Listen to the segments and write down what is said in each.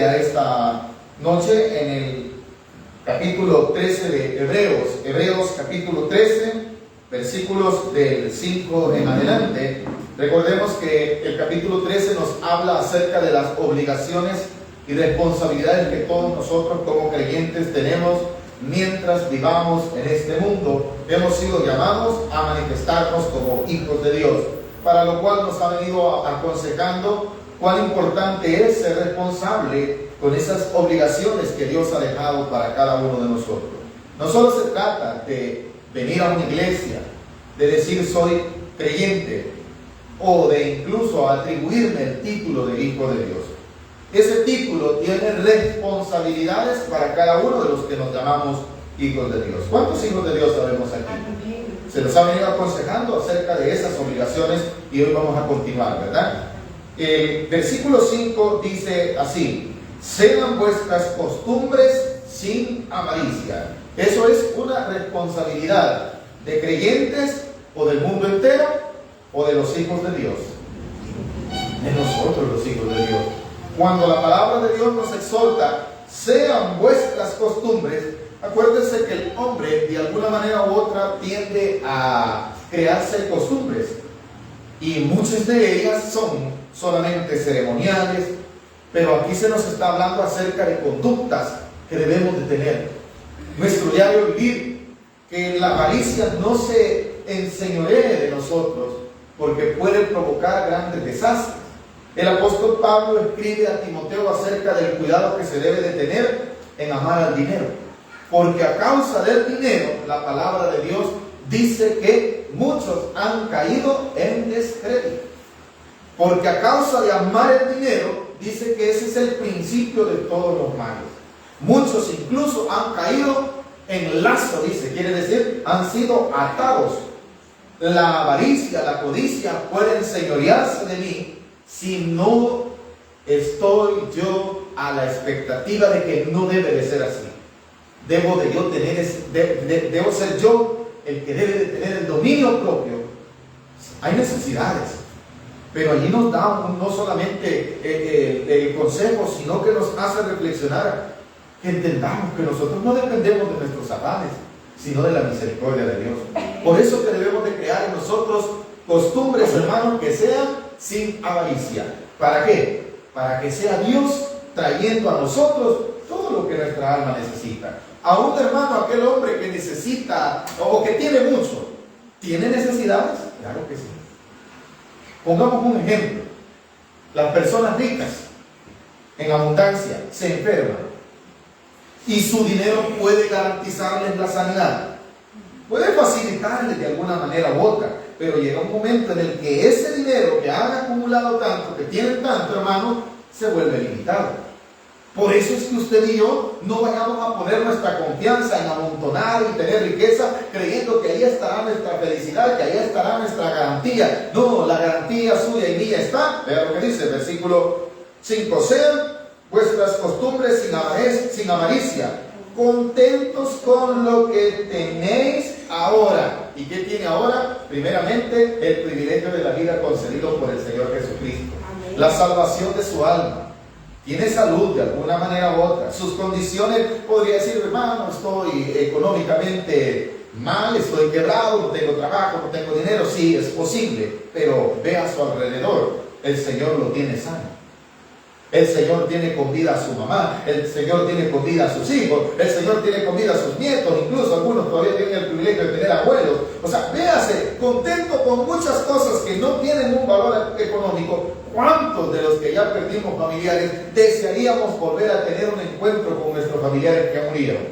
a esta noche en el capítulo 13 de Hebreos. Hebreos capítulo 13, versículos del 5 en adelante. Recordemos que el capítulo 13 nos habla acerca de las obligaciones y responsabilidades que todos nosotros como creyentes tenemos mientras vivamos en este mundo. Hemos sido llamados a manifestarnos como hijos de Dios, para lo cual nos ha venido aconsejando cuán importante es ser responsable con esas obligaciones que Dios ha dejado para cada uno de nosotros. No solo se trata de venir a una iglesia, de decir soy creyente, o de incluso atribuirme el título de hijo de Dios. Ese título tiene responsabilidades para cada uno de los que nos llamamos hijos de Dios. ¿Cuántos hijos de Dios sabemos aquí? Se nos ha venido aconsejando acerca de esas obligaciones y hoy vamos a continuar, ¿verdad? El versículo 5 dice así: sean vuestras costumbres sin avaricia. Eso es una responsabilidad de creyentes o del mundo entero o de los hijos de Dios. De nosotros los hijos de Dios. Cuando la palabra de Dios nos exhorta, sean vuestras costumbres, acuérdense que el hombre de alguna manera u otra tiende a crearse costumbres y muchas de ellas son solamente ceremoniales, pero aquí se nos está hablando acerca de conductas que debemos de tener. Nuestro diario vivir, que la avaricia no se enseñoree de nosotros, porque puede provocar grandes desastres. El apóstol Pablo escribe a Timoteo acerca del cuidado que se debe de tener en amar al dinero, porque a causa del dinero, la palabra de Dios dice que muchos han caído en descrédito. Porque a causa de amar el dinero, dice que ese es el principio de todos los males. Muchos incluso han caído en lazo, dice, quiere decir, han sido atados. La avaricia, la codicia puede enseñorearse de mí si no estoy yo a la expectativa de que no debe de ser así. Debo ser yo el que debe de tener el dominio propio. Hay necesidades, pero allí nos da no solamente el consejo, sino que nos hace reflexionar, que entendamos que nosotros no dependemos de nuestros afanes, sino de la misericordia de Dios. Por eso que debemos de crear en nosotros costumbres, hermanos, que sean sin avaricia. ¿Para qué? Para que sea Dios trayendo a nosotros todo lo que nuestra alma necesita. A un hermano, aquel hombre que necesita o que tiene mucho, ¿tiene necesidades? Claro que sí. Pongamos un ejemplo. Las personas ricas en abundancia se enferman y su dinero puede garantizarles la sanidad, puede facilitarles de alguna manera u otra, pero llega un momento en el que ese dinero que han acumulado tanto, que tienen tanto, hermano, se vuelve limitado. Por eso es que usted y yo no vayamos a poner nuestra confianza en amontonar y tener riqueza creyendo que ahí estará nuestra felicidad, que ahí estará nuestra garantía. No, la garantía suya y mía está, vea lo que dice el versículo 5: sean vuestras costumbres sin avaricia, contentos con lo que tenéis ahora. ¿Y qué tiene ahora? Primeramente, el privilegio de la vida concedido por el Señor Jesucristo. Amén. La salvación de su alma. Tiene salud de alguna manera u otra. Sus condiciones, podría decir, hermano, estoy económicamente mal, estoy quebrado, no tengo trabajo, no tengo dinero. Sí, es posible, pero ve a su alrededor. El Señor lo tiene sano. El Señor tiene con vida a su mamá, el Señor tiene con vida a sus hijos, el Señor tiene con vida a sus nietos, incluso algunos todavía tienen el privilegio de tener abuelos. O sea, véase, contento con muchas cosas que no tienen un valor económico. ¿Cuántos de los que ya perdimos familiares desearíamos volver a tener un encuentro con nuestros familiares que murieron?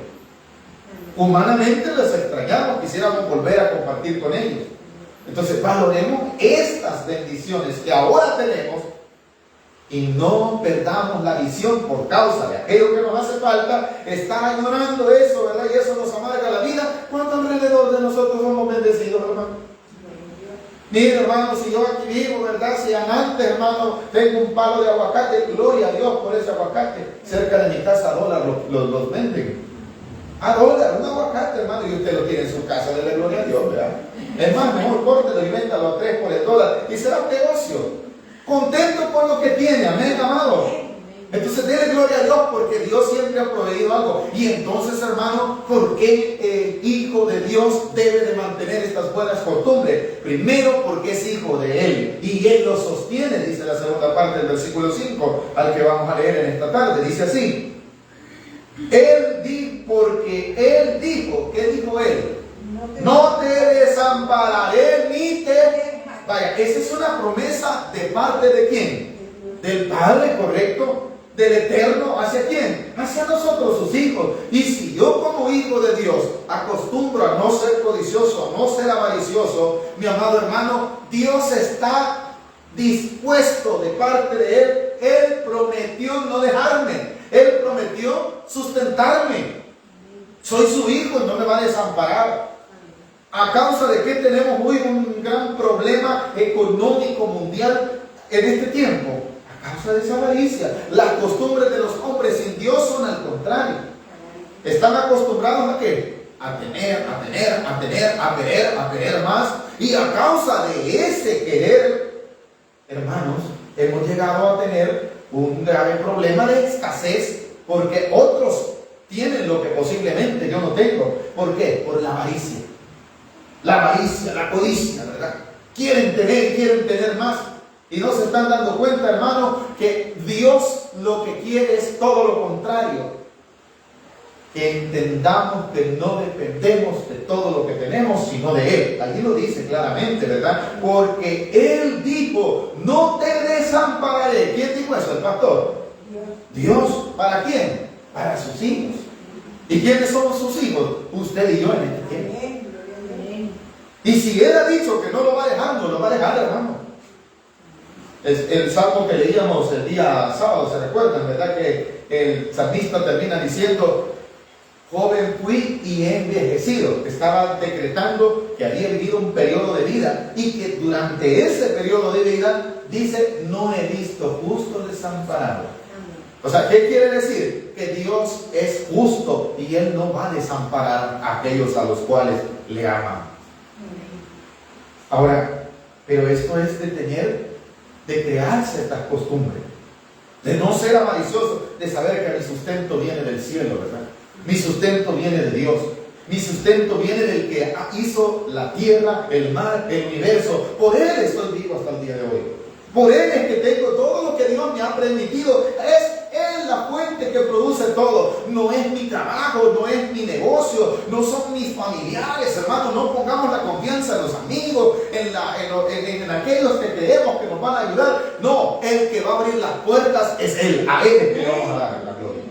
Humanamente los extrañamos, quisiéramos volver a compartir con ellos. Entonces valoremos estas bendiciones que ahora tenemos y no perdamos la visión por causa de aquello que nos hace falta, estar añorando eso, ¿verdad? Y eso nos amarga la vida. ¿Cuánto alrededor de nosotros somos bendecidos, hermano? Mire, hermano, si yo aquí vivo, ¿verdad? Si antes, hermano, tengo un palo de aguacate, gloria a Dios por ese aguacate. Cerca de mi casa a dólar los venden. A dólar, un aguacate, hermano, y usted lo tiene en su casa, dele gloria a Dios, ¿verdad? Es más, mejor córtelo y véndalo a 3 por el dólar y será un negocio. Contento con lo que tiene, amén, amado. Entonces, denle gloria a Dios porque Dios siempre ha proveído algo. Y entonces, hermano, ¿por qué el hijo de Dios debe de mantener estas buenas costumbres? Primero, porque es hijo de Él y Él lo sostiene, dice la segunda parte del versículo 5, al que vamos a leer en esta tarde. Dice así: porque Él dijo, ¿qué dijo Él? No te desampararé ni te... Vaya, esa es una promesa de parte de ¿quién? Del Padre, correcto. Del Eterno, ¿hacia quién? Hacia nosotros, sus hijos. Y si yo como hijo de Dios acostumbro a no ser codicioso, a no ser avaricioso, mi amado hermano, Dios está dispuesto de parte de Él. Él prometió no dejarme. Él prometió sustentarme. Soy su hijo y no me va a desamparar. ¿A causa de qué tenemos hoy un gran problema económico mundial en este tiempo? A causa de esa avaricia. Las costumbres de los hombres sin Dios son al contrario. Están acostumbrados a ¿qué? A querer más. Y a causa de ese querer, hermanos, hemos llegado a tener un grave problema de escasez, porque otros tienen lo que posiblemente yo no tengo. ¿Por qué? Por la avaricia. La avaricia, la codicia, ¿verdad? Quieren tener más. Y no se están dando cuenta, hermano, que Dios lo que quiere es todo lo contrario. Que entendamos que no dependemos de todo lo que tenemos, sino de Él. Allí lo dice claramente, ¿verdad? Porque Él dijo, no te desampararé. ¿Quién dijo eso? El pastor. Dios. ¿Para quién? Para sus hijos. ¿Y quiénes somos sus hijos? Usted y yo en este tiempo. Y si Él ha dicho que no lo va a dejar, no lo va a dejar, hermano. Es el salmo que leíamos el día sábado, ¿se recuerdan? ¿Verdad? Que el salmista termina diciendo: joven fui y he envejecido. Estaba decretando que había vivido un periodo de vida y que durante ese periodo de vida, dice, no he visto justo desamparado. O sea, ¿qué quiere decir? Que Dios es justo y Él no va a desamparar a aquellos a los cuales le aman. Ahora, pero esto es de crearse estas costumbres, de no ser avaricioso, de saber que mi sustento viene del cielo, ¿verdad? Mi sustento viene de Dios. Mi sustento viene del que hizo la tierra, el mar, el universo. Por Él estoy vivo hasta el día de hoy. Por Él es que tengo todo lo que Dios me ha permitido. Es Él la fuente que produce todo. No es mi trabajo, no es mi negocio, no son mis familiares, hermanos. No pongamos la confianza en los amigos, en aquellos que creemos que nos van a ayudar. No, el que va a abrir las puertas es Él. A Él es que vamos a dar la gloria.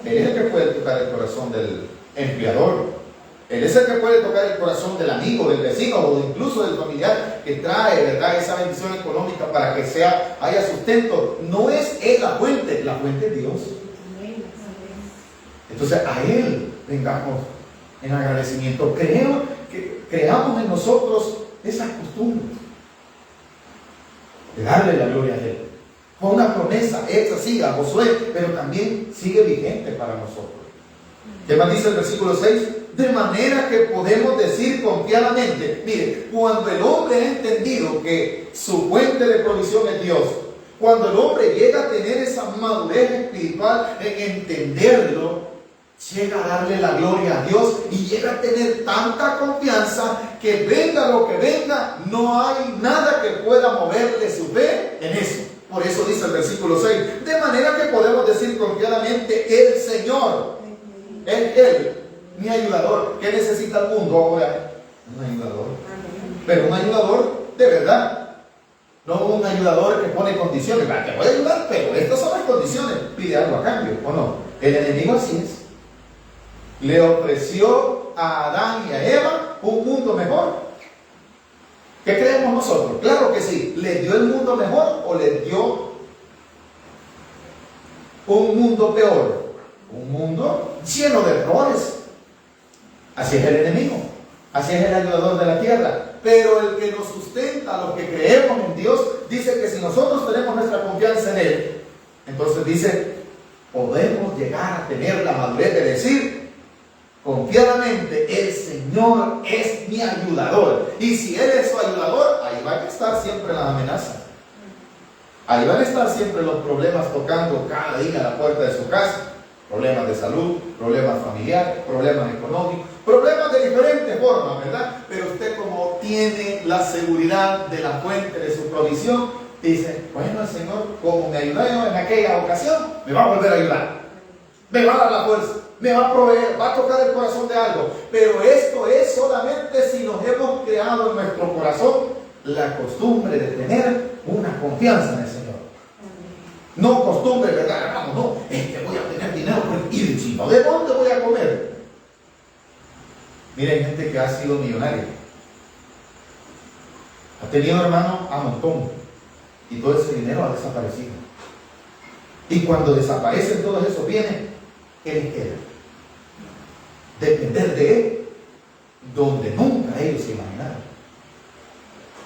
Él es el que puede tocar el corazón del empleador. Él es el que puede tocar el corazón del amigo, del vecino o incluso del familiar que trae, ¿verdad?, esa bendición económica para que haya sustento. No es Él la fuente es Dios. Entonces a Él vengamos en agradecimiento. Creamos en nosotros esas costumbres de darle la gloria a Él. Fue una promesa hecha así a Josué, pero también sigue vigente para nosotros. ¿Qué más dice el versículo 6? De manera que podemos decir confiadamente, mire, cuando el hombre ha entendido que su fuente de provisión es Dios, cuando el hombre llega a tener esa madurez espiritual en entenderlo, llega a darle la gloria a Dios y llega a tener tanta confianza que venga lo que venga, no hay nada que pueda moverle su fe en eso. Por eso dice el versículo 6, de manera que podemos decir confiadamente, el Señor, Él, mi ayudador. ¿Qué necesita el mundo ahora? Un ayudador. Pero un ayudador de verdad. No un ayudador que pone condiciones. Te voy a ayudar, pero estas son las condiciones. Pide algo a cambio, ¿o no? El enemigo así es. Le ofreció a Adán y a Eva un mundo mejor. ¿Qué creemos nosotros? Claro que sí. ¿Le dio el mundo mejor o le dio un mundo peor? Un mundo lleno de errores. Así es el enemigo. Así es el ayudador de la tierra. Pero el que nos sustenta, los que creemos en Dios, dice que si nosotros tenemos nuestra confianza en Él, entonces dice, podemos llegar a tener la madurez de decir confiadamente, el Señor es mi ayudador. Y si Él es su ayudador, ahí va a estar siempre las amenazas. Ahí van a estar siempre los problemas tocando cada día a la puerta de su casa. Problemas de salud, problemas familiares, problemas económicos, problemas de diferentes formas, ¿verdad? Pero usted, como tiene la seguridad de la fuente de su provisión, dice, bueno, el Señor, como me ayudó en aquella ocasión, me va a volver a ayudar. Me va a dar la fuerza, me va a proveer, va a tocar el corazón de algo. Pero esto es solamente si nos hemos creado en nuestro corazón la costumbre de tener una confianza en el Señor. No costumbre, ¿verdad, hermano? No, es que voy a tener dinero por ir, chino. ¿De dónde voy a comer? Miren, gente que ha sido millonaria. Ha tenido, hermano, a montón. Y todo ese dinero ha desaparecido. Y cuando desaparecen todos esos bienes, ¿qué les queda? Depender de Él, donde nunca ellos se imaginaron.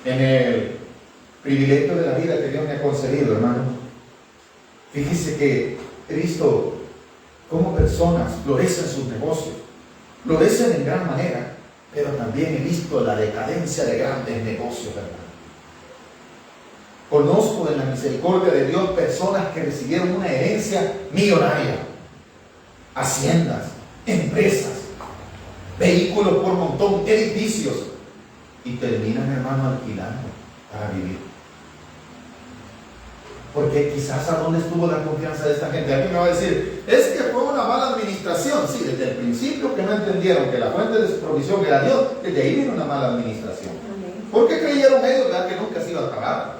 En el privilegio de la vida que Dios me ha concedido, hermano, fíjese que he visto cómo personas florecen sus negocios, florecen en gran manera, pero también he visto la decadencia de grandes negocios, hermano. Conozco en la misericordia de Dios personas que recibieron una herencia millonaria, haciendas, empresas, vehículos por montón, edificios, y terminan, hermano, alquilando para vivir. Porque quizás a dónde estuvo la confianza de esta gente. A mí me va a decir, es que fue una mala administración. Sí, desde el principio que no entendieron que la fuente de su provisión era Dios, desde ahí viene una mala administración. ¿Por qué creyeron ellos, verdad, que nunca se iba a acabar?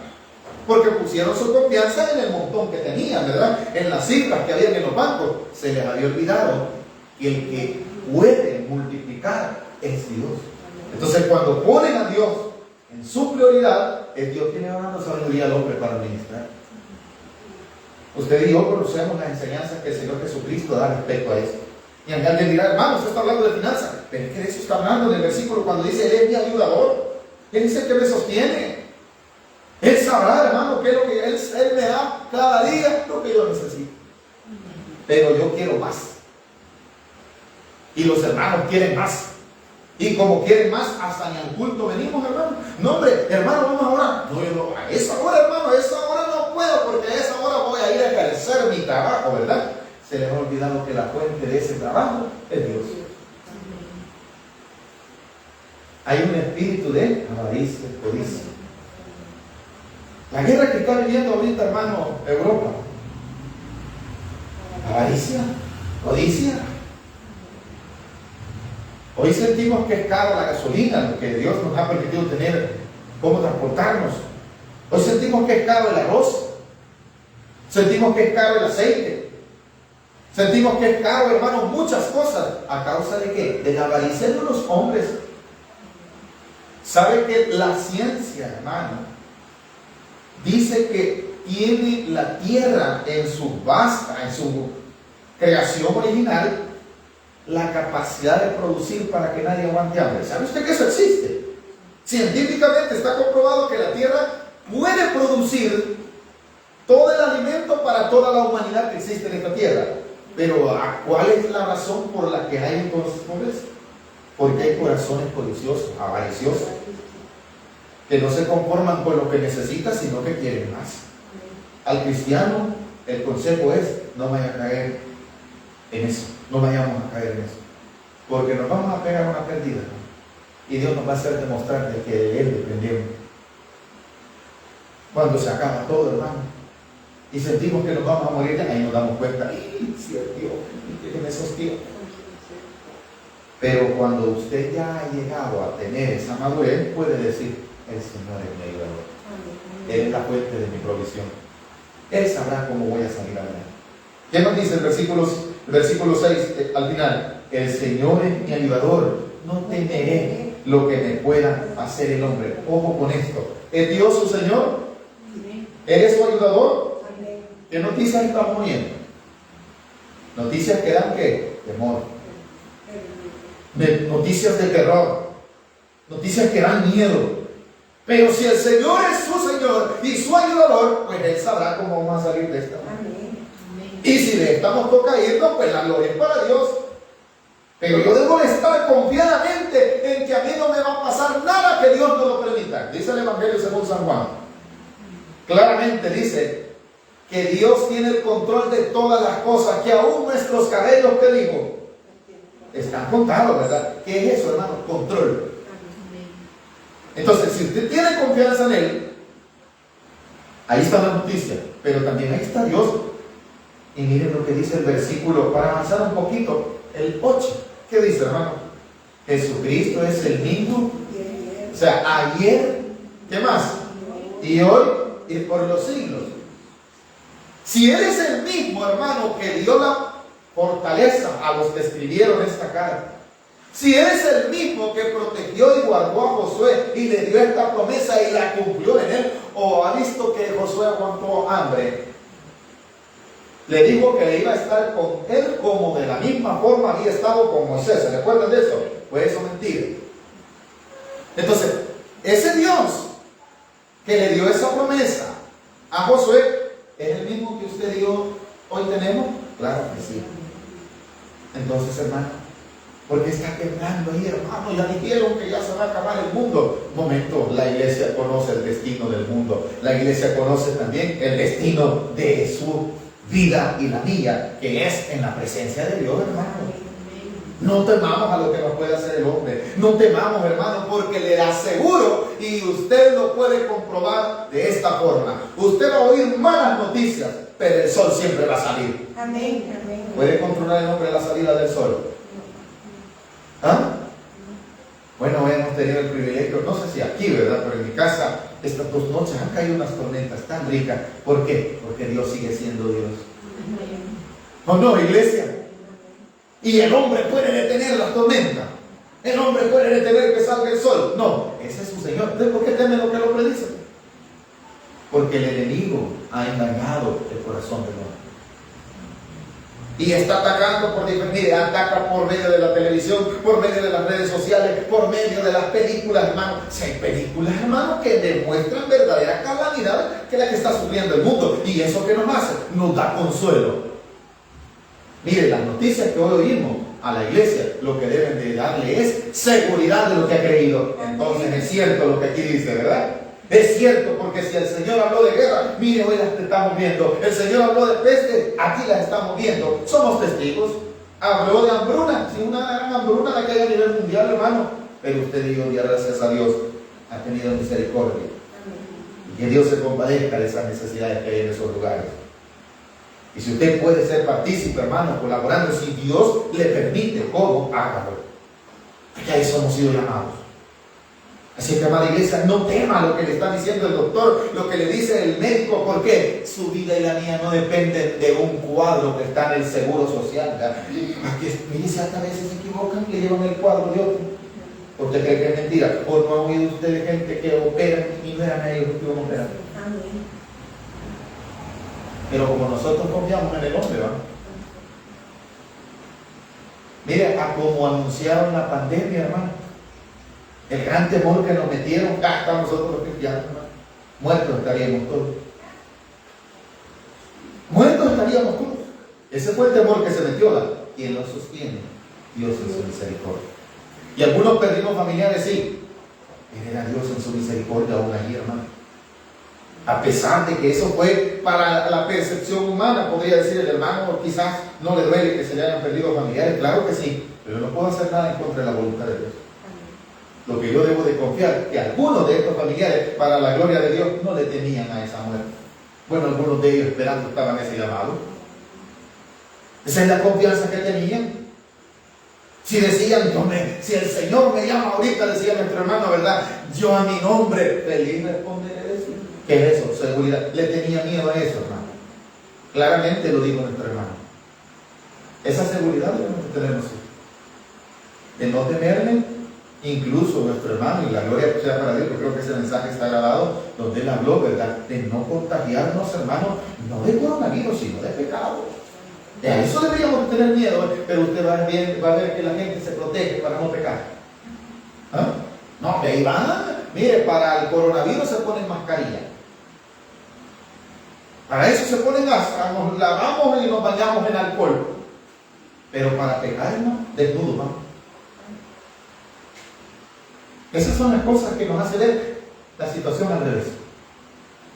Porque pusieron su confianza en el montón que tenían, ¿verdad? En las cifras que habían en los bancos. Se les había olvidado que el que puede multiplicar es Dios. Entonces, cuando ponen a Dios en su prioridad, es Dios quien le va dando sabiduría al hombre para administrar. Usted y yo conocemos las enseñanzas que el Señor Jesucristo da respecto a esto. Y alguien dirá, hermano, usted está hablando de finanzas. Pero es que de eso está hablando en el versículo cuando dice, Él es mi ayudador. Él dice que me sostiene. Él sabrá, hermano, que es lo que Él me da cada día, lo que yo necesito. Pero yo quiero más. Y los hermanos quieren más. Y como quieren más, hasta en el culto venimos, hermano. No, hombre, hermano, vamos a orar. No, yo no, a esa hora, hermano, a esa hora no puedo, porque a esa hora voy a ir a ejercer mi trabajo, ¿verdad? Se les ha olvidado que la fuente de ese trabajo es Dios. Hay un espíritu de avaricia, codicia. La guerra que está viviendo ahorita, hermano, Europa. Avaricia, codicia. Hoy sentimos que es caro la gasolina, lo que Dios nos ha permitido tener, cómo transportarnos. Hoy sentimos que es caro el arroz. Sentimos que es caro el aceite. Sentimos que es caro, hermanos, muchas cosas. ¿A causa de qué? De la avaricia de los hombres. ¿Sabe que la ciencia, hermano, dice que tiene la tierra en su creación original, la capacidad de producir para que nadie aguante hambre? ¿Sabe usted que eso existe? Científicamente está comprobado que la tierra puede producir todo el alimento para toda la humanidad que existe en esta tierra. Pero ¿cuál es la razón por la que hay entonces pobreza? Porque hay corazones codiciosos, avariciosos, que no se conforman con lo que necesita, sino que quieren más. Al cristiano el consejo es, no vaya a caer en eso, no vayamos a caer en eso, porque nos vamos a pegar una pérdida, y Dios nos va a hacer demostrar de que de Él dependemos. Cuando se acaba todo, hermano, y sentimos que nos vamos a morir, ahí nos damos cuenta, sí, es Dios que me sostiene. Pero cuando usted ya ha llegado a tener esa madurez, puede decir, el Señor es mi ayudador, Él es la fuente de mi provisión, Él sabrá cómo voy a salir adelante. ¿Qué nos dice el versículo 6 al final? El Señor es mi ayudador, no temeré lo que me pueda hacer el hombre. Ojo con esto, ¿es Dios su Señor? ¿Él es su ayudador? ¿Qué noticias estamos poniendo? Noticias que dan ¿qué? Temor. Noticias de terror. Noticias que dan miedo. Pero si el Señor es su Señor y su ayudador, pues Él sabrá cómo vamos a salir de esta. Y si de esta nos toca irnos, pues la gloria es para Dios. Pero yo debo estar confiadamente en que a mí no me va a pasar nada que Dios no lo permita. Dice el Evangelio según San Juan. claramente dice que Dios tiene el control de todas las cosas, que aún nuestros cabellos, ¿qué dijo? Están contados, ¿verdad? ¿Qué es eso, hermano? Control. Entonces, si usted tiene confianza en Él, ahí está la noticia, pero también ahí está Dios. Y miren lo que dice el versículo, para avanzar un poquito, el 8. ¿Qué dice, hermano? Jesucristo es el mismo. O sea, ayer, ¿qué más? Y hoy y por los siglos. Si Él es el mismo, hermano, que dio la fortaleza a los que escribieron esta carta, si Él es el mismo que protegió y guardó a Josué y le dio esta promesa y la cumplió en él, o ha visto que Josué aguantó hambre, le dijo que iba a estar con él como de la misma forma había estado con Moisés. ¿Se recuerdan de eso? Pues eso es mentira. Entonces, ese Dios que le dio esa promesa a Josué, ¿es el mismo que usted y yo hoy tenemos? Claro que sí. Entonces, hermano, porque está quebrando ahí, hermano, ya dijeron que ya se va a acabar el mundo. Momento, la iglesia conoce el destino del mundo. La iglesia conoce también el destino de su vida y la mía, que es en la presencia de Dios, hermano. No temamos a lo que nos puede hacer el hombre. No temamos, hermano, porque le aseguro, y usted lo puede comprobar de esta forma. Usted va a oír malas noticias, pero el sol siempre va a salir. Amén, amén. ¿Puede controlar el hombre la salida del sol? ¿Ah? Bueno, hemos tenido el privilegio, no sé si aquí, ¿verdad? Pero en mi casa, estas 2 noches han caído unas tormentas tan ricas. ¿Por qué? Porque Dios sigue siendo Dios. ¿O no, iglesia? Y el hombre puede detener las tormentas. El hombre puede detener que salga el sol. No, ese es su Señor. Entonces, ¿por qué teme lo que el hombre dice? Porque el enemigo ha engañado el corazón del hombre. Y está atacando por diferentes, ataca por medio de la televisión, por medio de las redes sociales, por medio de las películas, hermano. Si hay películas, hermano, que demuestran verdadera calamidad que la que está sufriendo el mundo. ¿Y eso qué nos hace? Nos da consuelo. Mire, las noticias que hoy oímos a la iglesia, lo que deben de darle es seguridad de lo que ha creído. Entonces es cierto lo que aquí dice, ¿verdad? Es cierto, porque si el Señor habló de guerra, mire, hoy las estamos viendo. El Señor habló de peste, aquí las estamos viendo. Somos testigos. Habló de hambruna, si una gran hambruna la que hay a nivel mundial, hermano. Pero usted y yo, ya gracias a Dios, ha tenido misericordia. Y que Dios se compadezca de esas necesidades que hay en esos lugares. Y si usted puede ser partícipe, hermano, colaborando, si Dios le permite, ¿cómo? Hágalo. Porque a eso hemos sido llamados. Así que, amada iglesia, no tema lo que le está diciendo el doctor, lo que le dice el médico, porque su vida y la mía no dependen de un cuadro que está en el seguro social. Porque, mire, si hasta a veces se equivocan y llevan el cuadro de otro. ¿Usted cree que es mentira? ¿O no ha oído usted de gente que opera y no eran ellos los que iban a operar? Amén. Pero como nosotros confiamos en el hombre, ¿va? Mire, a como anunciaron la pandemia, hermano. El gran temor que nos metieron, acá estamos nosotros los cristianos, hermano. Muertos estaríamos todos. Muertos estaríamos todos. Ese fue el temor que se metió, ¿va? ¿Quién lo sostiene? Dios en su misericordia. Y algunos perdimos familiares, sí. Pero era Dios en su misericordia aún allí, hermano. A pesar de que eso fue para la percepción humana, podría decir el hermano, quizás no le duele que se le hayan perdido familiares, claro que sí, pero no puedo hacer nada en contra de la voluntad de Dios. Lo que yo debo de confiar, que algunos de estos familiares, para la gloria de Dios, no le temían a esa muerte. Bueno, algunos de ellos esperando estaban ese llamado. Esa es la confianza que tenían. Si decían, si el Señor me llama ahorita, decía nuestro hermano, ¿verdad? Yo a mi nombre, feliz responderé. ¿Qué es eso? Seguridad. Le tenía miedo a eso, hermano. Claramente lo dijo nuestro hermano. Esa seguridad debemos tener nosotros. De no temerle, incluso nuestro hermano, y la gloria sea para Dios, porque creo que ese mensaje está grabado, donde él habló, ¿verdad? De no contagiarnos, hermano, no de coronavirus, sino de pecado. De eso deberíamos tener miedo, pero usted va a ver que la gente se protege para no pecar. ¿Ah? No, que ahí van. Mire, para el coronavirus se ponen mascarilla. Para eso se ponen hasta, nos lavamos y nos bañamos en alcohol. Pero para pecar, no, desnudos, ¿no? Esas son las cosas que nos hacen ver la situación al revés.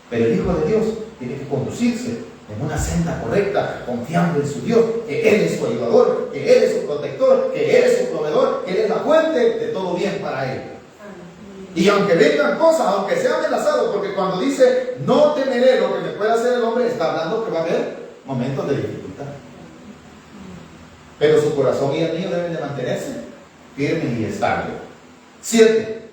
Pero el Hijo de Dios tiene que conducirse en una senda correcta, confiando en su Dios, que Él es su ayudador, que Él es su protector, que Él es su proveedor, que Él es la fuente de todo bien para Él. Y aunque vengan cosas, aunque sea amenazado, porque cuando dice no temeré lo que me pueda hacer el hombre, está hablando que va a haber momentos de dificultad. Pero su corazón y el mío deben de mantenerse firmes y estables. 7.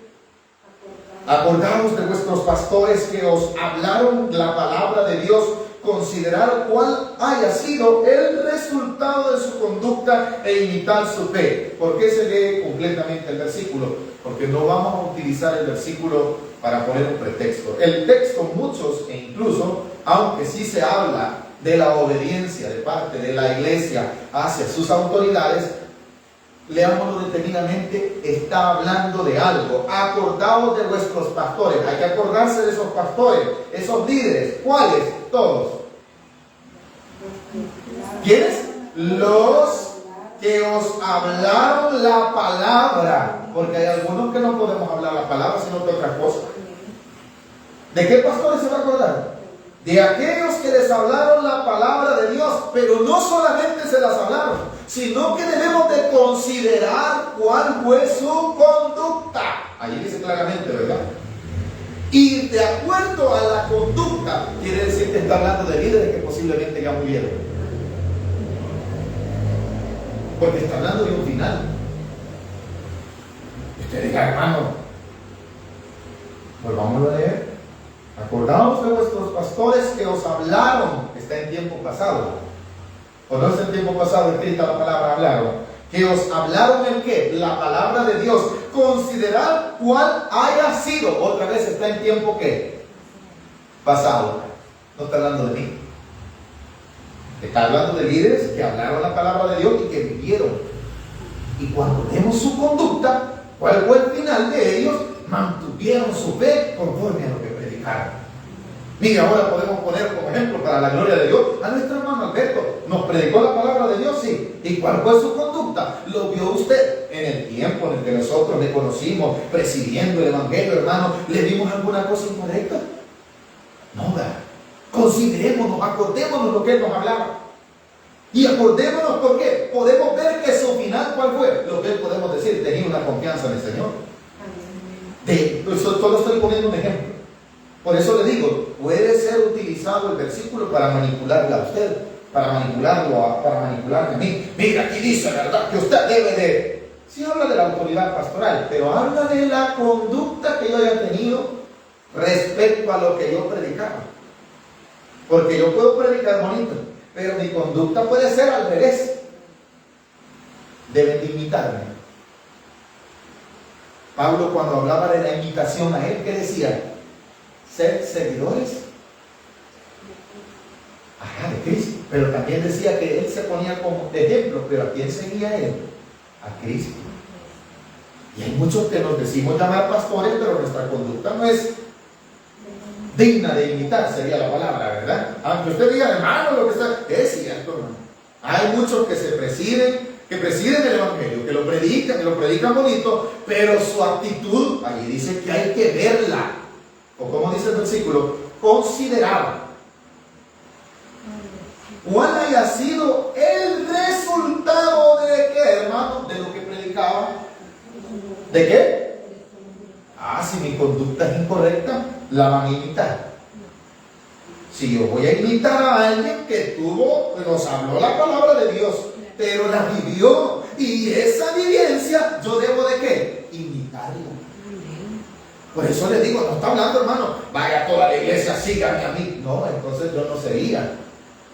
Acordaos de vuestros pastores que os hablaron la palabra de Dios. Considerar cuál haya sido el resultado de su conducta e imitar su fe. ¿Por qué se lee completamente el versículo? Porque no vamos a utilizar el versículo para poner un pretexto. El texto, muchos e incluso, aunque sí se habla de la obediencia de parte de la iglesia hacia sus autoridades, leámoslo detenidamente, está hablando de algo. Acordaos de vuestros pastores. Hay que acordarse de esos pastores, esos líderes. ¿Cuáles? Todos. ¿Quiénes? Los que os hablaron la palabra. Porque hay algunos que no podemos hablar la palabra, sino de otra cosa. ¿De qué pastores se va a acordar? De aquellos que les hablaron la palabra de Dios, pero no solamente se las hablaron, sino que debemos de considerar cuál fue su conducta. Allí dice claramente, ¿verdad? Y de acuerdo a la conducta, quiere decir que está hablando de líderes que posiblemente ya murieron. Porque está hablando de un final. Usted diga, hermano, volvámoslo a leer. Acordaos de vuestros pastores que os hablaron. Está en tiempo pasado. ¿O no está en tiempo pasado escrita la palabra hablaron? Que os hablaron el qué? La palabra de Dios. Considerad cuál haya sido. Otra vez está en tiempo ¿qué? Pasado. No está hablando de mí. Está hablando de líderes que hablaron la palabra de Dios y que vivieron. Y cuando vemos su conducta, ¿cuál fue el final de ellos? Mantuvieron su fe conforme a lo que predicaron. Mire, ahora podemos poner como ejemplo para la gloria de Dios a nuestro hermano Alberto. Nos predicó la palabra de Dios, sí. ¿Y cuál fue su conducta? Lo vio usted en el tiempo en el que nosotros le conocimos, presidiendo el evangelio, hermano. ¿Le vimos alguna cosa incorrecta? No, ¿verdad? Considerémonos, acordémonos lo que él nos hablaba. Y acordémonos porque podemos ver que su final, ¿cuál fue? Lo que podemos decir, tenía una confianza en el Señor. Solo estoy poniendo un ejemplo. Por eso le digo, puede ser utilizado el versículo para manipularle a usted, para manipularme a mí. Mira, aquí dice, ¿verdad? Que usted debe de... Sí habla de la autoridad pastoral, pero habla de la conducta que yo haya tenido respecto a lo que yo predicaba. Porque yo puedo predicar bonito, pero mi conducta puede ser al revés. Deben de imitarme. Pablo, cuando hablaba de la imitación a él, ¿qué decía? Ser seguidores de Cristo. Pero también decía que él se ponía como ejemplo. ¿Pero a quién seguía él? A Cristo. Y hay muchos que nos decimos llamar pastores, pero nuestra conducta no es digna de imitar, sería la palabra, ¿verdad? Aunque usted diga, hermano, lo que está... Es cierto, hermano. Hay muchos que presiden el evangelio, que lo predican bonito, pero su actitud, allí dice que hay que verla. O como dice el versículo, considerar cuál haya sido el resultado de qué, hermano, de lo que predicaba. ¿De qué? Si mi conducta es incorrecta, la van a imitar. Si yo voy a imitar a alguien que nos habló la palabra de Dios, pero la vivió, y esa vivencia, yo debo de qué? Imitarla. Por eso les digo, no está hablando, hermano, vaya toda la iglesia, síganme a mí. No, entonces yo no sería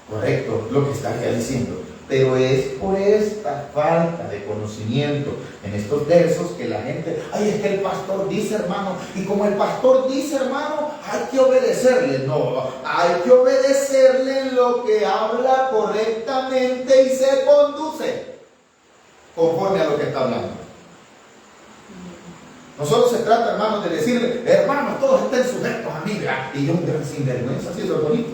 correcto lo que estaría diciendo. Pero es por esta falta de conocimiento en estos versos que la gente, es que el pastor dice, hermano, y como el pastor dice, hermano, hay que obedecerle. No, hay que obedecerle en lo que habla correctamente y se conduce conforme a lo que está hablando. No solo se trata, hermanos, de decirle, hermanos, todos estén sujetos a mí, ¿verdad? Y yo, sin vergüenza, si eso es bonito.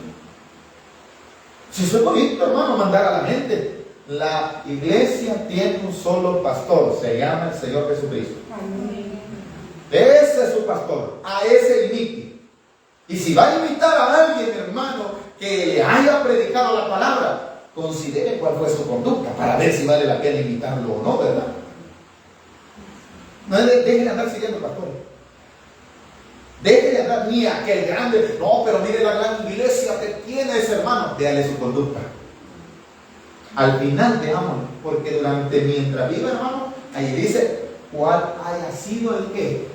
Si eso es bonito, hermano, mandar a la gente. La iglesia tiene un solo pastor, se llama el Señor Jesucristo. Amén. Ese es su pastor, a ese imite. Y si va a invitar a alguien, hermano, que le haya predicado la palabra, considere cuál fue su conducta para ver si vale la pena invitarlo o no, ¿verdad? No deje de andar siguiendo pastores. Deje de andar ni aquel grande. No, pero mire la gran iglesia que tiene ese hermano. Véale su conducta. Al final veámoslo, porque mientras viva, hermano, ahí dice cuál haya sido el qué.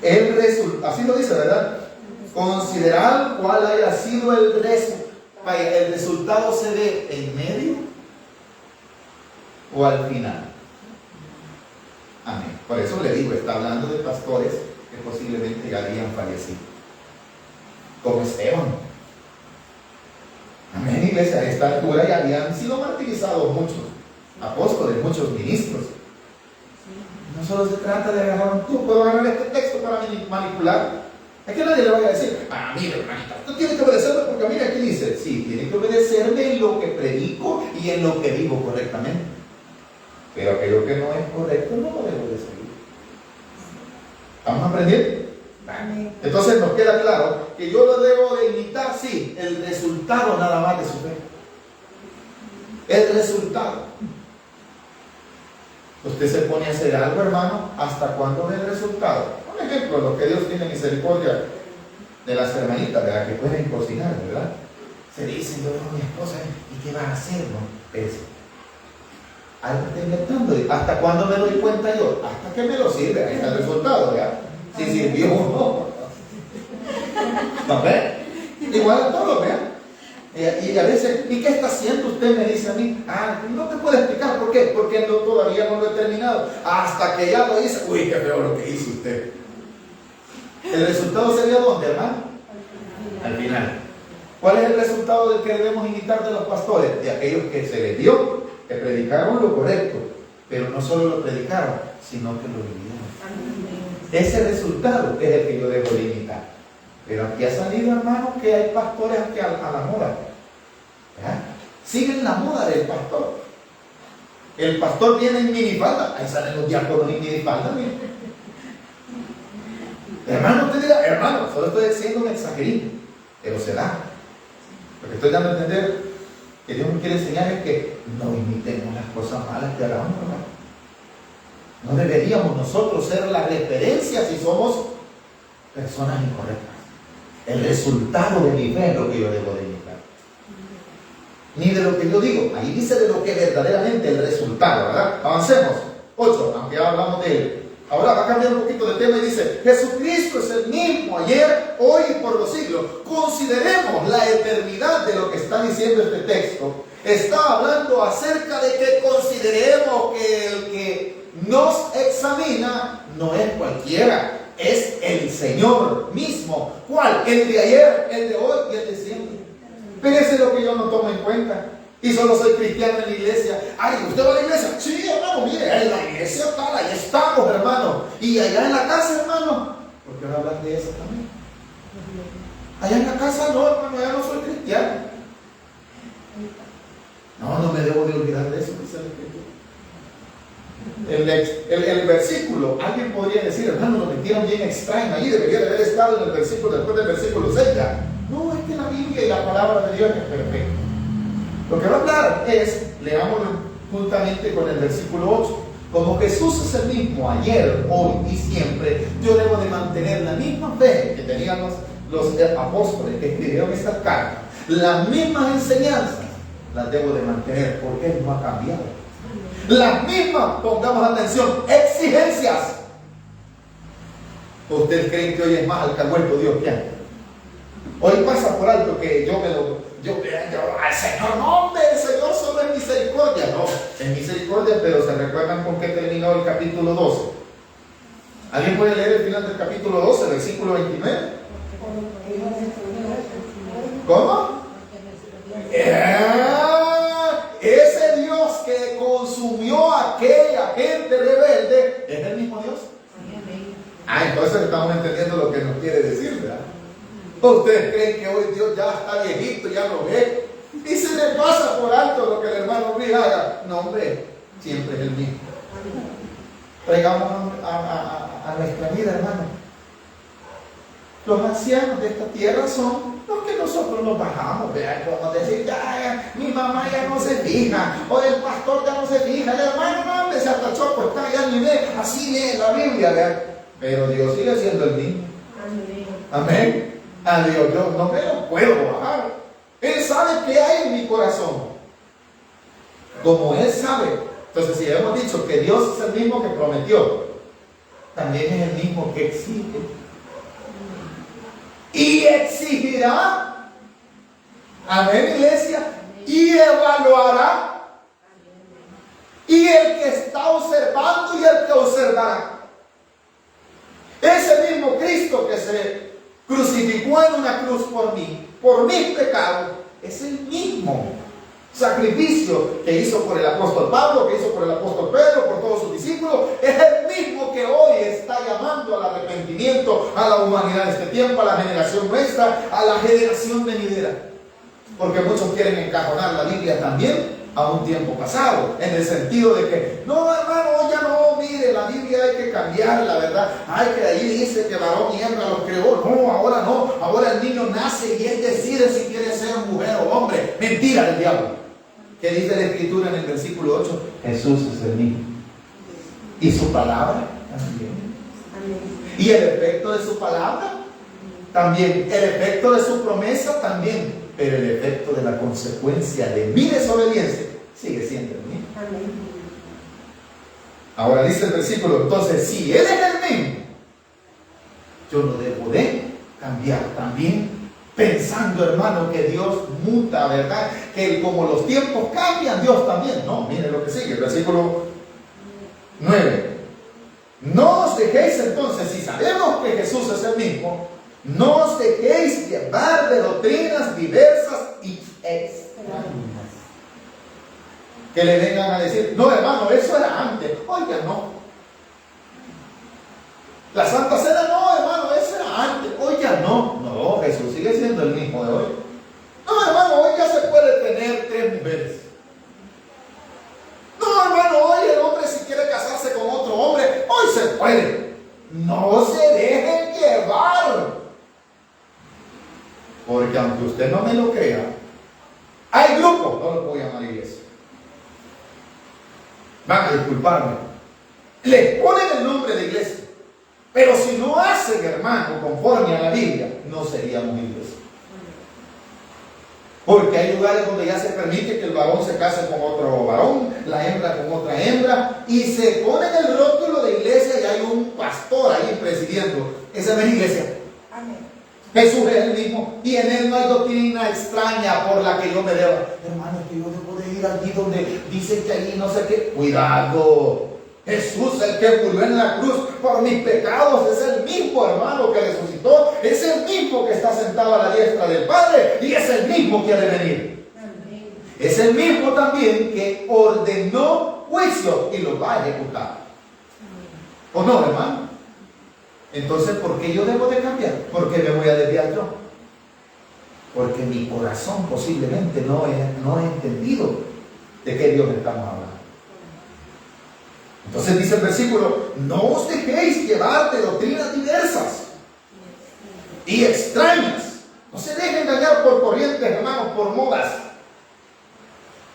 El resultado. Así lo dice, ¿verdad? Considerar cuál haya sido el resultado. ¿El resultado se ve en medio o al final? Amén. Por eso le digo, está hablando de pastores que posiblemente ya habían fallecido, como Esteban. Amén, iglesia. A esta altura ya habían sido martirizados muchos apóstoles, muchos ministros. No solo se trata de agarrar puedo agarrar este texto para manipular. Es que nadie le vaya a decir, mire, hermanita, tú tienes que obedecerme porque mira, aquí dice, sí, tiene que obedecerme en lo que predico y en lo que digo correctamente. Pero aquello que no es correcto no lo debo de seguir. ¿Estamos aprendiendo? Entonces nos queda claro que yo lo debo de imitar, sí, el resultado nada más de su fe. El resultado. Usted se pone a hacer algo, hermano, ¿hasta cuándo ve el resultado? Por ejemplo, lo que Dios tiene misericordia de las hermanitas, ¿verdad? Que pueden cocinar, ¿verdad? Se dicen, yo no, mi esposa, ¿y qué vas a hacer, no? Eso. Algo está inventando. ¿Hasta cuándo me doy cuenta yo? Hasta que me lo sirve. Ahí está el resultado, ¿verdad? Si sirvió o no. ¿No ve? Igual a todos, ¿verdad? Y a veces, ¿y qué está haciendo usted? Me dice a mí. No te puedo explicar por qué. Porque todavía no lo he terminado. Hasta que ya lo hice. Uy, qué feo lo que hizo usted. ¿El resultado sería dónde, hermano? Al final. ¿Cuál es el resultado del que debemos imitar de los pastores? De aquellos que se les dio, que predicaron lo correcto. Pero no solo lo predicaron, sino que lo vivieron. Ese resultado es el que yo debo de imitar. Pero aquí ha salido, hermano, que hay pastores que a la moda. ¿Verdad? Siguen la moda del pastor. El pastor viene en minifalda. Ahí salen los diáconos en minifalda. Mire. Hermano, usted diga, hermano, solo estoy diciendo un exagerín. Pero se da. Lo que estoy dando a entender que Dios nos quiere enseñar es que no imitemos las cosas malas que hagamos, hermano. No deberíamos nosotros ser la referencia si somos personas incorrectas. El resultado de mi fe es lo que yo debo de imitar. Ni de lo que yo digo. Ahí dice de lo que verdaderamente el resultado, ¿verdad? Avancemos. 8, aunque ya hablamos de él. Ahora va a cambiar un poquito de tema y dice, Jesucristo es el mismo ayer, hoy y por los siglos. Consideremos la eternidad de lo que está diciendo este texto. Está hablando acerca de que consideremos que el que nos examina no es cualquiera. Es el Señor mismo. ¿Cuál? El de ayer, el de hoy y el de siempre. Pero eso es lo que yo no tomo en cuenta. Y solo soy cristiano en la iglesia. Ay, ¿usted va a la iglesia? Sí, hermano, mire, en la iglesia tal, ahí estamos, hermano. Y allá en la casa, hermano. ¿Por qué no hablan de eso también? Allá en la casa no, hermano, ya no soy cristiano. No me debo de olvidar de eso, dice la Escritura. El versículo, alguien podría decir, hermano, lo metieron bien extraño ahí, debería de haber estado en el versículo, después del versículo 6 ya. No, es que la Biblia y la palabra de Dios es perfecta. Lo que va a hablar es, leámoslo juntamente con el versículo 8, como Jesús es el mismo ayer, hoy y siempre, yo debo de mantener la misma fe que tenían los apóstoles que escribieron estas cartas, las mismas enseñanzas, las debo de mantener porque Él no ha cambiado. Las mismas, pongamos atención, exigencias. ¿Ustedes creen que hoy es más alcahueto Dios que antes? Hoy pasa por alto que al Señor, no, hombre, el Señor solo es misericordia. No, es misericordia, pero ¿se recuerdan con qué terminó el capítulo 12? ¿Alguien puede leer el final del capítulo 12, versículo 29? ¿Cómo? Ese Dios que consumió a aquella gente rebelde, ¿es el mismo Dios? Entonces estamos entendiendo lo que nos quiere decir, ¿verdad? ¿Ustedes creen que hoy Dios ya está viejito, ya lo ve? Y se le pasa por alto lo que el hermano Luis haga. No, hombre, siempre es el mismo. Traigamos a nuestra vida, hermano. Los ancianos de esta tierra son los que nosotros nos bajamos, vean, como decir, ya, mi mamá ya no se fija, o el pastor ya no se fija, el hermano no, hombre, se atachó, pues está, ya ni lee, así lee la Biblia, vean. Pero Dios sigue siendo el mismo. Amén. A Dios, yo no me lo puedo bajar. Él sabe qué hay en mi corazón. Como Él sabe. Entonces, si hemos dicho que Dios es el mismo que prometió, también es el mismo que exige. Y exigirá. Amén, iglesia. Y evaluará. Y el que está observando y el que observará. Ese mismo Cristo que se crucificó en una cruz por mí, por mis pecados, es el mismo sacrificio que hizo por el apóstol Pablo, que hizo por el apóstol Pedro, por todos sus discípulos. Es el mismo que hoy está llamando al arrepentimiento a la humanidad de este tiempo, a la generación nuestra, a la generación venidera. Porque muchos quieren encajonar la Biblia también a un tiempo pasado, en el sentido de que, no hermano, ya no, mire, la Biblia hay que cambiarla, ¿verdad? Ay, que ahí dice que varón y hembra los creó. No, ahora el niño nace y él decide si quiere ser mujer o hombre. Mentira del diablo. ¿Qué dice la Escritura en el versículo 8? Jesús es el mismo. Y su palabra también. Y el efecto de su palabra también. El efecto de su promesa también. Pero el efecto de la consecuencia de mi desobediencia sigue siendo el mismo. Ahora dice el versículo, entonces, si Él es el mismo, yo no debo de cambiar también, pensando, hermano, que Dios muta, ¿verdad? Que como los tiempos cambian, Dios también. No, mire lo que sigue, el versículo 9. No os dejéis entonces, si sabemos que Jesús es el mismo, no os dejéis llevar de doctrinas diversas y extrañas. Que le vengan a decir, no hermano, eso era antes. Oiga, no. La Santa Cena, no hermano, eso era antes. Oiga, no. No, Jesús sigue siendo el mismo de hoy. No hermano, hoy ya se puede tener 3 mujeres. No hermano, hoy el hombre si quiere casarse con otro hombre, hoy se puede. No se dejen llevar. Porque aunque usted no me lo crea, hay grupos, no lo puedo llamar iglesia, van a disculparme, les ponen el nombre de iglesia, pero si no hacen, hermano, conforme a la Biblia, no seríamos iglesia. Porque hay lugares donde ya se permite que el varón se case con otro varón, la hembra con otra hembra, y se pone el rótulo de iglesia y hay un pastor ahí presidiendo. Esa no es iglesia. Amén. Jesús es el mismo y en Él no hay doctrina extraña por la que yo me deba. Hermano, que yo debo de ir allí donde dicen que allí no sé qué. Cuidado. Jesús, el que murió en la cruz por mis pecados, es el mismo, hermano, que resucitó. Es el mismo que está sentado a la diestra del Padre y es el mismo que ha de venir. Amén. Es el mismo también que ordenó juicio y lo va a ejecutar. ¿O no, hermano? Entonces, ¿por qué yo debo de cambiar? ¿Por qué me voy a desviar yo? Porque mi corazón posiblemente no he entendido de qué Dios estamos hablando. Entonces dice el versículo, no os dejéis llevar de doctrinas diversas y extrañas. No se dejen engañar por corrientes, hermanos, por modas.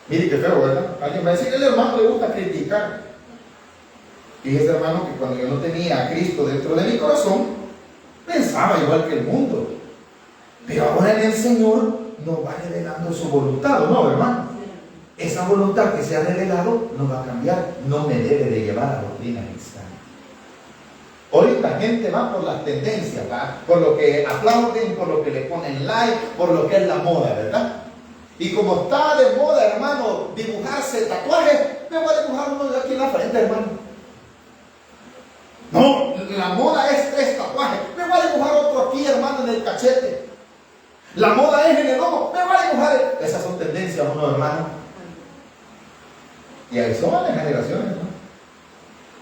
Mire qué feo, ¿verdad? Alguien va a decir, el hermano le gusta criticar. Y ese hermano que cuando yo no tenía a Cristo dentro de mi corazón, pensaba igual que el mundo. Pero ahora en el Señor nos va revelando su voluntad, ¿no, hermano? Esa voluntad que se ha revelado no va a cambiar, no me debe de llevar a doctrinas extrañas. Hoy la gente va por las tendencias, ¿verdad? Por lo que aplauden, por lo que le ponen like, por lo que es la moda, ¿verdad? Y como está de moda, hermano, dibujarse tatuajes, me voy a dibujar uno de aquí en la frente, hermano. No, la moda es 3 tatuajes. Me voy a dibujar otro aquí, hermano, en el cachete. La moda es en el ojo. Me voy a dibujar. Esas son tendencias, ¿no, hermano? Y ahí son las generaciones, ¿no?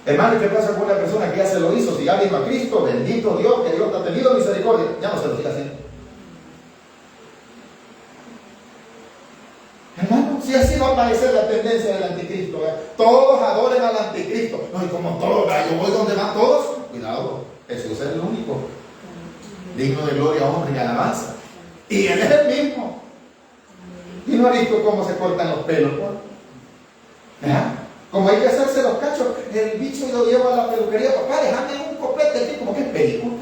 Hermano, ¿qué pasa con la persona que ya se lo hizo? Si ya vino a Cristo, bendito Dios, que Dios te ha tenido misericordia, ya no se lo siga haciendo. Hermano, si así va a aparecer la tendencia del anticristo, ¿verdad? Todos adoren al anticristo. No, y como todos, yo voy donde van todos. Cuidado, Jesús es el único. digno de gloria, honra y alabanza. Y Él es el mismo. ¿Y no ha visto cómo se cortan los pelos? ¿Ah? Como hay que hacerse los cachos, el bicho lo lleva a la peluquería. Papá, déjame un copete aquí, como que es película.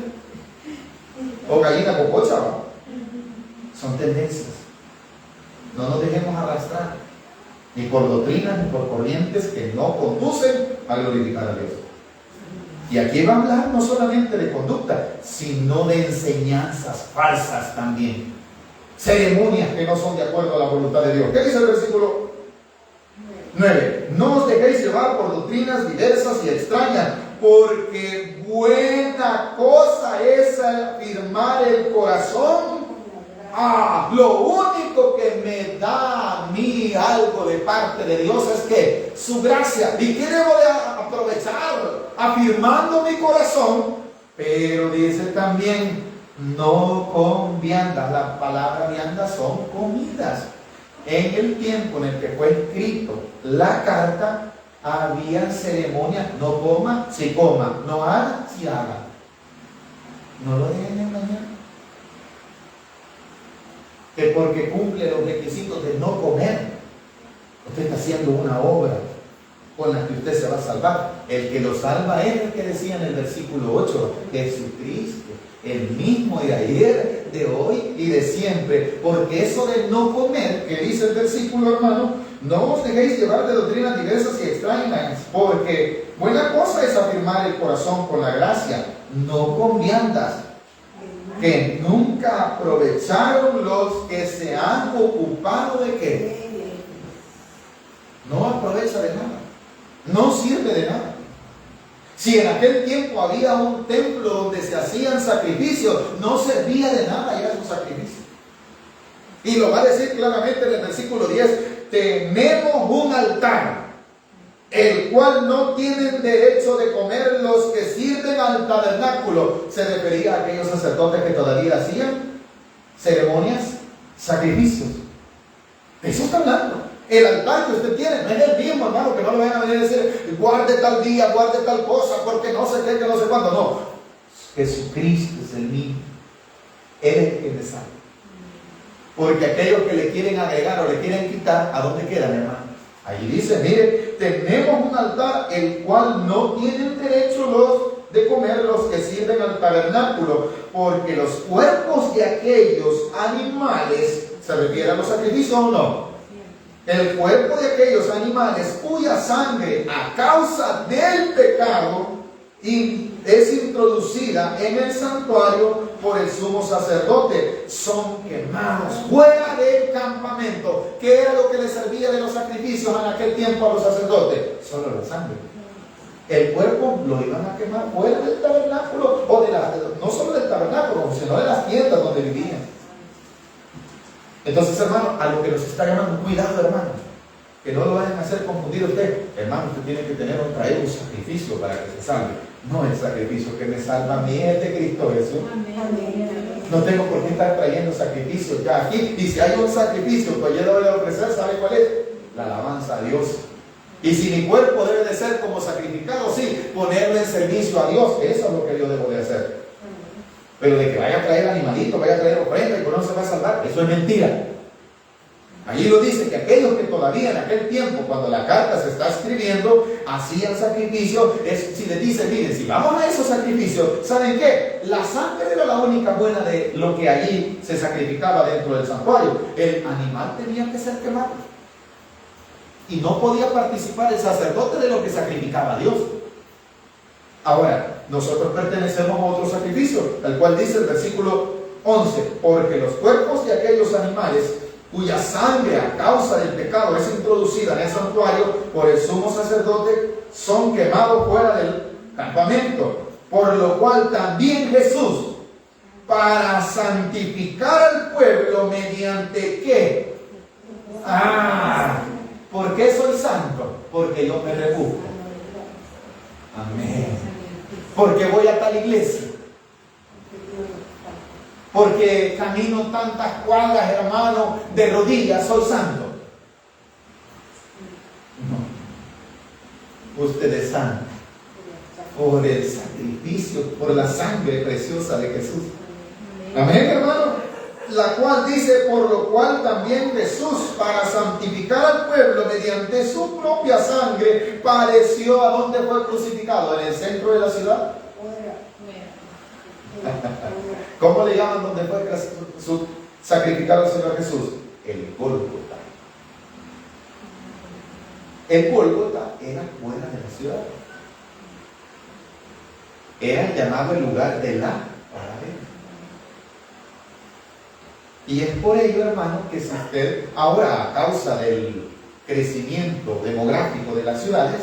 O gallina cococha, ¿va? Son tendencias. No nos dejemos arrastrar, ni por doctrinas, ni por corrientes que no conducen a glorificar a Dios. Y aquí va a hablar no solamente de conducta, sino de enseñanzas falsas también. Ceremonias que no son de acuerdo a la voluntad de Dios. ¿Qué dice el versículo 9? No os dejéis llevar por doctrinas diversas y extrañas, porque buena cosa es afirmar el corazón. Lo único que me da a mí algo de parte de Dios es que su gracia. ¿Y qué debo de aprovechar? Afirmando mi corazón. Pero dice también, no con viandas. La palabra viandas son comidas. En el tiempo en el que fue escrito la carta, había ceremonias. No coma, si coma. No haga, si haga. No lo dejen engañar. Que porque cumple los requisitos de no comer, usted está haciendo una obra con la que usted se va a salvar. El que lo salva es el que decía en el versículo 8, Jesucristo, el mismo de ayer, de hoy y de siempre. Porque eso de no comer, que dice el versículo, hermano, no os dejéis llevar de doctrinas diversas y extrañas, porque buena cosa es afirmar el corazón con la gracia, no con viandas, que nunca aprovecharon los que se han ocupado de qué. No aprovecha de nada, no sirve de nada. Si en aquel tiempo había un templo donde se hacían sacrificios, no servía de nada ya esos sacrificios. Y lo va a decir claramente en el versículo 10, tenemos un altar, el cual no tienen derecho de comer los que sirven al tabernáculo. Se refería a aquellos sacerdotes que todavía hacían ceremonias, sacrificios. De eso está hablando. El altar que usted tiene no es el mismo, hermano, que no le vayan a venir a decir, guarde tal día, guarde tal cosa, porque no sé qué, que no sé cuándo. No, Jesucristo es el mismo. Él es el que le salva. Porque aquellos que le quieren agregar o le quieren quitar, ¿a dónde quedan, hermano? Ahí dice, mire, tenemos un altar el cual no tienen derecho los de comer los que sirven al tabernáculo, porque los cuerpos de aquellos animales, ¿se refiere a los sacrificios o no? El cuerpo de aquellos animales cuya sangre a causa del pecado es introducida en el santuario por el sumo sacerdote, son quemados fuera del campamento. ¿Qué era lo que le servía de los sacrificios en aquel tiempo a los sacerdotes? Solo la sangre. El cuerpo lo iban a quemar fuera del tabernáculo, o no solo del tabernáculo, sino de las tiendas donde vivían. Entonces, hermano, a lo que nos está llamando, cuidado, hermano, que no lo vayan a hacer confundir usted. Hermano, usted tiene que traer un sacrificio para que se salve. No, el sacrificio que me salva a mí es de Cristo Jesús. No tengo por qué estar trayendo sacrificios ya aquí. Y si hay un sacrificio que yo le voy a ofrecer, ¿sabe cuál es? La alabanza a Dios. Y si mi cuerpo debe de ser como sacrificado, sí, ponerle en servicio a Dios. Eso es lo que yo debo de hacer. Pero de que vaya a traer animalito, vaya a traer ofrenda y que no se va a salvar, eso es mentira. Allí lo dice que aquellos que todavía en aquel tiempo, cuando la carta se está escribiendo, hacían sacrificio. Si les dice, miren, si vamos a esos sacrificios, ¿saben qué? La sangre era la única buena de lo que allí se sacrificaba dentro del santuario. El animal tenía que ser quemado. Y no podía participar el sacerdote de lo que sacrificaba a Dios. Ahora, nosotros pertenecemos a otro sacrificio, al cual dice el versículo 11, porque los cuerpos de aquellos animales cuya sangre a causa del pecado es introducida en el santuario por el sumo sacerdote, son quemados fuera del campamento, por lo cual también Jesús, para santificar al pueblo, mediante ¿qué? ¿Por qué soy santo? Porque yo me rebusco. Amén. Porque voy a tal iglesia. Porque camino tantas cuadras, hermano, de rodillas, soy santo. No. Usted es santo por el sacrificio, por la sangre preciosa de Jesús. Amén, hermano. La cual dice, por lo cual también Jesús, para santificar al pueblo mediante su propia sangre, padeció. ¿A dónde fue crucificado? ¿En el centro de la ciudad? ¿Cómo le llaman donde fue sacrificado el Señor Jesús? El Gólgota. El Gólgota era fuera de la ciudad. Era llamado el lugar de la calavera. Y es por ello, hermano, que si usted, ahora a causa del crecimiento demográfico de las ciudades,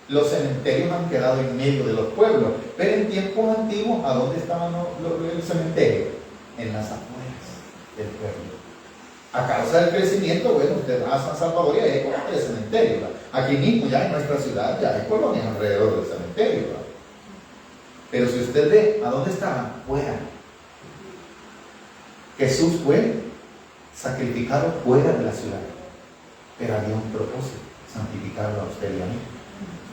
los cementerios han quedado en medio de los pueblos. Pero en tiempos antiguos, ¿a dónde estaban el cementerio? En las afueras del pueblo. A causa del crecimiento, bueno, usted va a San Salvador y hay colonias de cementerio, ¿verdad? Aquí mismo, ya en nuestra ciudad, ya hay colonias alrededor del cementerio, ¿verdad? Pero si usted ve, ¿a dónde estaban? Fuera. Jesús fue sacrificado fuera de la ciudad, pero había un propósito: santificarlo a usted y a mí.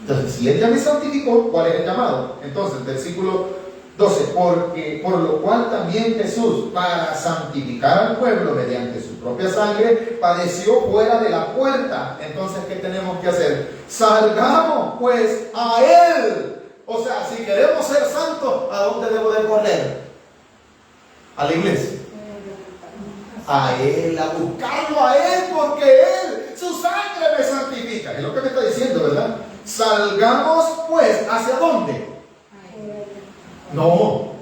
Entonces, si Él ya me santificó, ¿cuál es el llamado? Entonces, versículo 12, porque por lo cual también Jesús, para santificar al pueblo mediante su propia sangre, padeció fuera de la puerta. Entonces, ¿qué tenemos que hacer? Salgamos pues a Él. O sea, si queremos ser santos, ¿a dónde debo de correr? A la iglesia. A Él, a buscarlo a Él, porque Él, su sangre me santifica. Es lo que me está diciendo, ¿verdad? Salgamos pues, ¿hacia dónde? No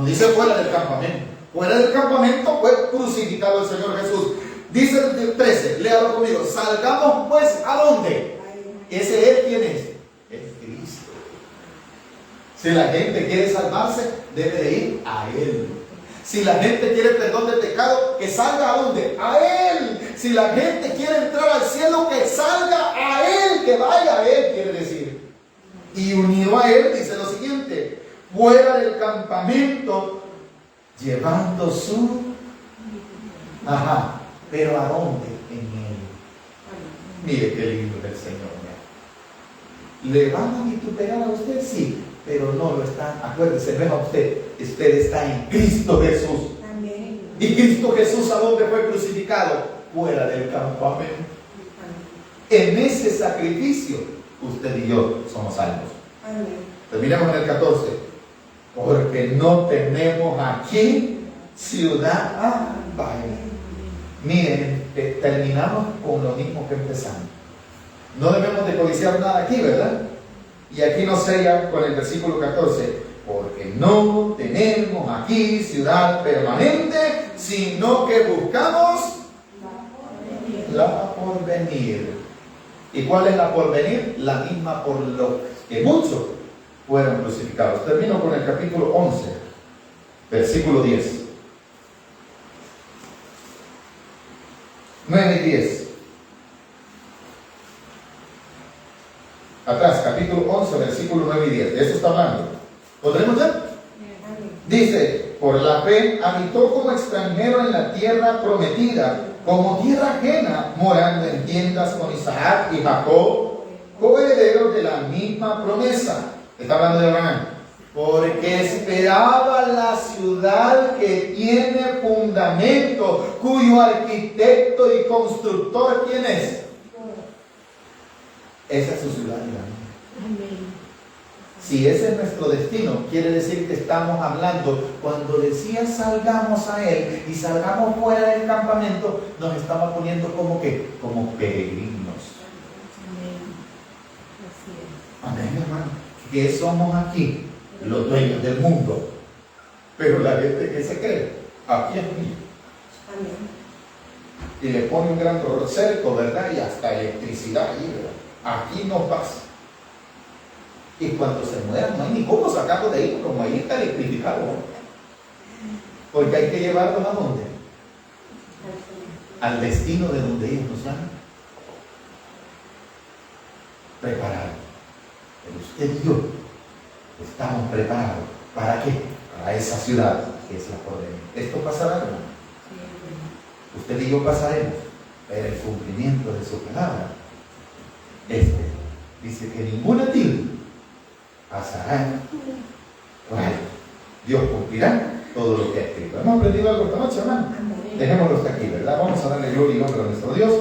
dice fuera del campamento. Fuera del campamento fue crucificado el Señor Jesús. Dice el 13, léalo conmigo. Salgamos pues, ¿a dónde? Ese Él, ¿quién es? Es Cristo. Si la gente quiere salvarse, debe de ir a Él. Si la gente quiere perdón de pecado, que salga ¿a dónde? A Él. Si la gente quiere entrar al cielo, que salga a Él, que vaya a Él, quiere decir. Y unido a Él, dice lo siguiente: fuera del campamento, llevando su... ¿pero a dónde? En Él. Mire qué lindo es el Señor. ¿Le van a vituperar a usted? Sí, pero no lo están. Acuérdese, no es a usted. Usted está en Cristo Jesús. Amén. Y Cristo Jesús, ¿a dónde fue crucificado? Fuera del campamento. En ese sacrificio, usted y yo somos salvos. Amén. Terminemos en el 14. Porque no tenemos aquí ciudad. Miren, terminamos con lo mismo que empezamos. No debemos de codiciar nada aquí, ¿verdad? Y aquí nos sella con el versículo 14: porque no tenemos aquí ciudad permanente, sino que buscamos la porvenir. ¿Y cuál es la porvenir? La misma por lo que muchos fueron crucificados. Termino con el capítulo 11, versículo 10. 9 y 10. Atrás, capítulo 11, versículo 9 y 10. De eso está hablando. ¿Podremos ver? Dice: por la fe habitó como extranjero en la tierra prometida, como tierra ajena, morando en tiendas con Isaac y Jacob, coherederos de la misma promesa. Está hablando de Abraham. Porque esperaba la ciudad que tiene fundamento, cuyo arquitecto y constructor, ¿quién es? Esa es su ciudad y la mía. Amén. Si ese es nuestro destino, quiere decir que estamos hablando, cuando decía salgamos a Él y salgamos fuera del campamento, nos estaba poniendo como que, como peregrinos. Amén. Así es. Amén, hermano. Que somos aquí los dueños del mundo, pero la gente que se cree, aquí es mío. Amén. Y le pone un gran cerco, ¿verdad? Y hasta electricidad ahí, ¿verdad? Aquí no pasa. Y cuando se mueran, no hay ni cómo sacarlo de ahí, como ahí está electrificado. Porque hay que llevarlos ¿a dónde? Al destino de donde ellos nos llaman. Preparados. Pero usted y yo estamos preparados. ¿Para qué? Para esa ciudad que es la porvenir. Esto pasará, hermano. Usted y yo pasaremos. Pero el cumplimiento de su palabra, dice que ninguna tilde pasará por ahí. Dios cumplirá todo lo que ha escrito. ¿Hemos aprendido algo esta noche, hermano? Dejémoslo hasta aquí, ¿verdad? Vamos a darle gloria y honra a nuestro Dios.